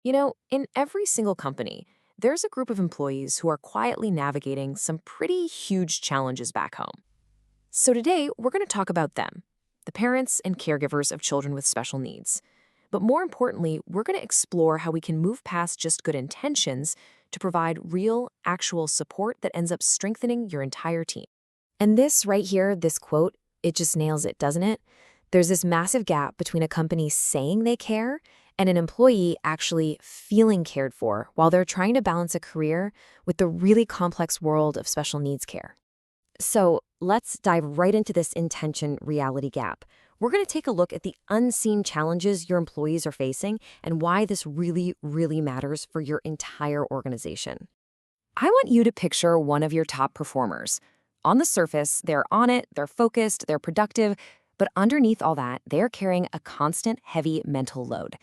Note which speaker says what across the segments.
Speaker 1: In every single company, there's a group of employees who are quietly navigating some pretty huge challenges back home. So today, we're going to talk about them, the parents and caregivers of children with special needs. But more importantly, we're going to explore how we can move past just good intentions to provide real, actual support that ends up strengthening your entire team. And this right here, this quote, it just nails it, doesn't it? There's this massive gap between a company saying they care and an employee actually feeling cared for while they're trying to balance a career with the really complex world of special needs care. So let's dive right into this intention reality gap. We're going to take a look at the unseen challenges your employees are facing and why this really, really matters for your entire organization. I want you to picture one of your top performers. On the surface, they're on it, they're focused, they're productive, but underneath all that, they're carrying a constant, heavy mental load.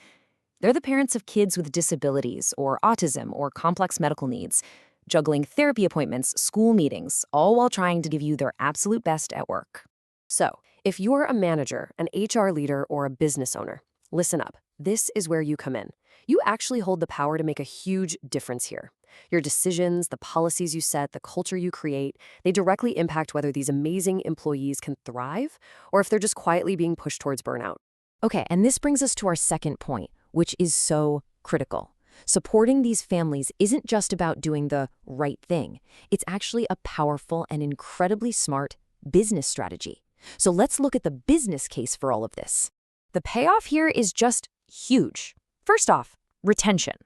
Speaker 1: They're the parents of kids with disabilities or autism or complex medical needs, juggling therapy appointments, school meetings, all while trying to give you their absolute best at work. So, if you're a manager, an HR leader, or a business owner, listen up. This is where you come in. You actually hold the power to make a huge difference here. Your decisions, the policies you set, the culture you create, they directly impact whether these amazing employees can thrive or if they're just quietly being pushed towards burnout. Okay, and this brings us to our second point, which is so critical. Supporting these families isn't just about doing the right thing. It's actually a powerful and incredibly smart business strategy. So let's look at the business case for all of this. The payoff here is just huge. First off, retention.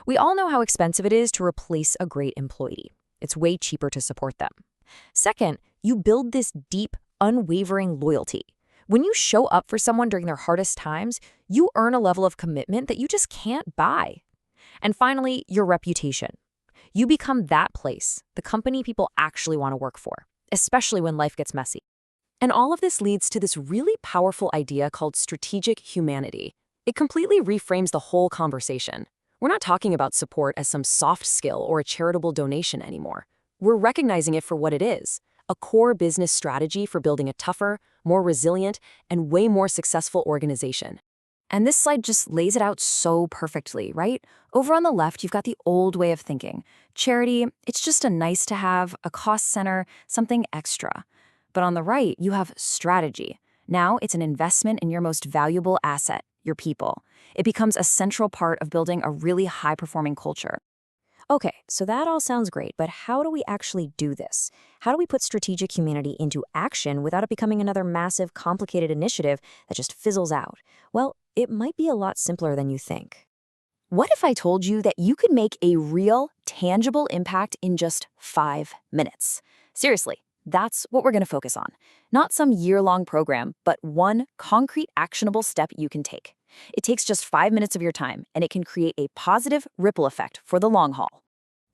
Speaker 1: We all know how expensive it is to replace a great employee. It's way cheaper to support them. Second, you build this deep, unwavering loyalty. When you show up for someone during their hardest times, you earn a level of commitment that you just can't buy. And finally, your reputation. You become that place, the company people actually want to work for, especially when life gets messy. And all of this leads to this really powerful idea called strategic humanity. It completely reframes the whole conversation. We're not talking about support as some soft skill or a charitable donation anymore. We're recognizing it for what it is, a core business strategy for building a tougher, more resilient, and way more successful organization. And this slide just lays it out so perfectly, right? Over on the left, you've got the old way of thinking. Charity, it's just a nice to have, a cost center, something extra. But on the right, you have strategy. Now it's an investment in your most valuable asset, your people. It becomes a central part of building a really high-performing culture. Okay, so that all sounds great, but how do we actually do this? How do we put strategic humanity into action without it becoming another massive, complicated initiative that just fizzles out? Well, it might be a lot simpler than you think. What if I told you that you could make a real, tangible impact in just 5 minutes? Seriously, that's what we're going to focus on. Not some year-long program, but one concrete, actionable step you can take. It takes just 5 minutes of your time, and it can create a positive ripple effect for the long haul.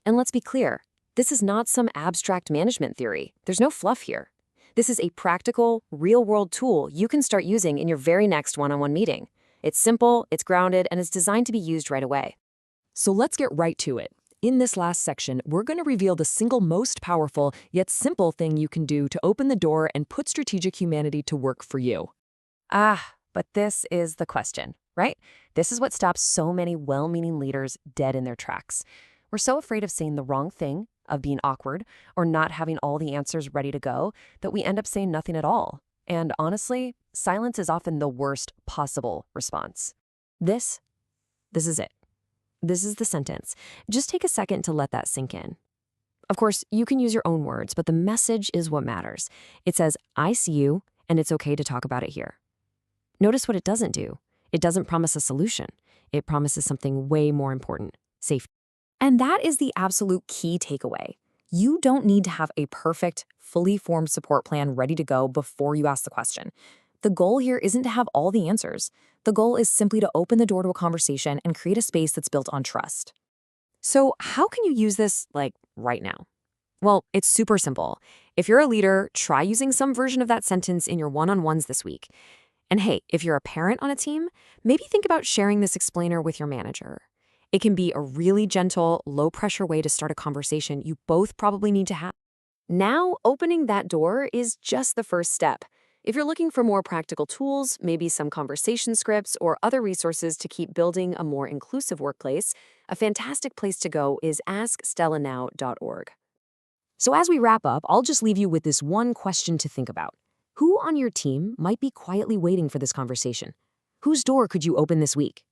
Speaker 1: And let's be clear, this is not some abstract management theory. There's no fluff here. This is a practical, real-world tool you can start using in your very next one-on-one meeting. It's simple, it's grounded, and it's designed to be used right away. So let's get right to it. In this last section, we're going to reveal the single most powerful yet simple thing you can do to open the door and put strategic humanity to work for you. But this is the question, right? This is what stops so many well-meaning leaders dead in their tracks. We're so afraid of saying the wrong thing, of being awkward, or not having all the answers ready to go, that we end up saying nothing at all. And honestly, silence is often the worst possible response. This is it. This is the sentence. Just take a second to let that sink in. Of course, you can use your own words, but the message is what matters. It says, I see you, and it's okay to talk about it here. Notice what it doesn't do. It doesn't promise a solution. It promises something way more important, safety. And that is the absolute key takeaway. You don't need to have a perfect, fully formed support plan ready to go before you ask the question. The goal here isn't to have all the answers. The goal is simply to open the door to a conversation and create a space that's built on trust. So how can you use this, right now? Well, it's super simple. If you're a leader, try using some version of that sentence in your one-on-ones this week. And hey, if you're a parent on a team, maybe think about sharing this explainer with your manager. It can be a really gentle, low-pressure way to start a conversation you both probably need to have. Now, opening that door is just the first step. If you're looking for more practical tools, maybe some conversation scripts or other resources to keep building a more inclusive workplace, a fantastic place to go is askstellanow.org. So as we wrap up, I'll just leave you with this one question to think about. Who on your team might be quietly waiting for this conversation? Whose door could you open this week?